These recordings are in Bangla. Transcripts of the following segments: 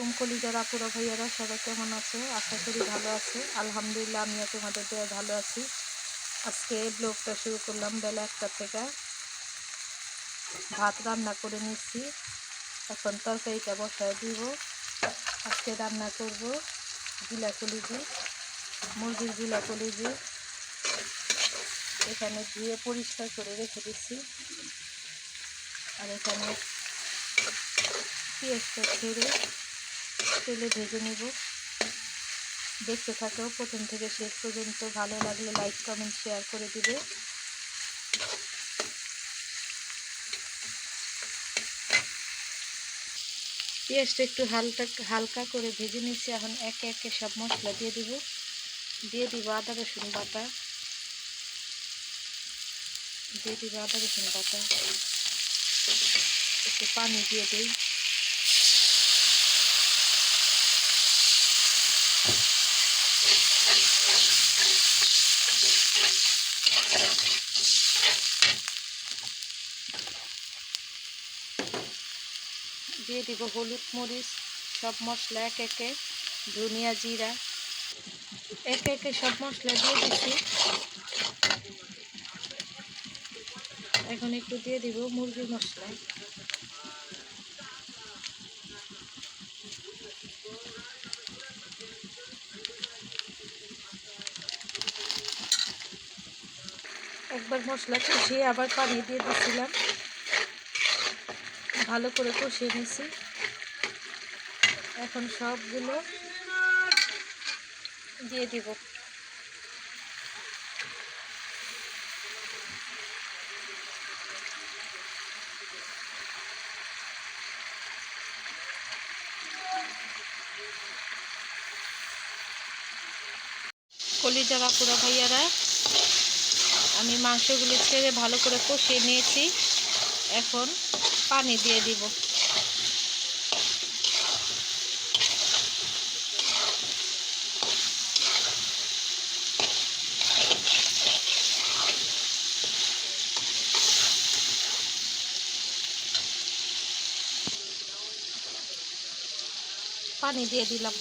আলাইকুম কলিজার আপুরা ভাইয়ারা, সবাই কেমন আছে? আশা করি ভালো আছে। আলহামদুলিল্লাহ, আমিও তোমাদের দোয়ায় ভালো আছি। আজকে ব্লগটা শুরু করলাম বেলা 1টা থেকে। ভাত রান্না করে নিচ্ছি, এখন তরকারিটা বসায় দিব। আজকে রান্না করব জিলা কলিজি, মুরগির জিলা কলিজি। এখানে ধুয়ে পরিষ্কার করে রেখে দিচ্ছি। আর এখানে পেঁয়াজটা ছেড়ে তেলে ভেজে নেব। দেখতে থাকো প্রথম থেকে শেষ পর্যন্ত। ভালো লাগলে লাইক কমেন্ট শেয়ার করে দিবে। পেঁয়াজটা একটু হালকা করে ভেজে নিচ্ছি। এখন একে একে সব মশলা দিয়ে দিব আদা রসুন বাটা, একটু পানি দিয়ে দিই। দিয়ে দিব হলুদ মরিচ, সব মশলা একে একে, ধনিয়া জিরা একে একে সব মশলা দিয়ে দিচ্ছি। এখন একটু দিয়ে দিব মুরগির মশলা। একবার মশলা কষিয়ে আবার পানি দিয়ে দিচ্ছিলাম। ভালো করে কষিয়ে নিছি। এখন সবগুলো দিয়ে দিব। কলিজার আপুরা ভাইয়ারা, আমি মাংসগুলি ছেড়ে ভালো করে কষিয়ে নিয়েছি। এখন পানি দিয়ে দিব। পানি দিয়ে দিলাম।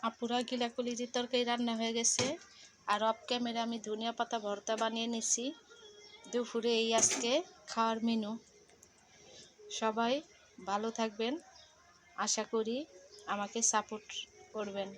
আপুরা, গিলা কলিজির তরকারি রান্না হয়ে গেছে। আর অফ ক্যামেরা আমি ধনিয়া পাতা ভর্তা বানিয়ে নিছি। দুপুরে এই আজকে খাওয়ার মেনু। সবাই ভালো থাকবেন, আশা করি আমাকে সাপোর্ট করবেন।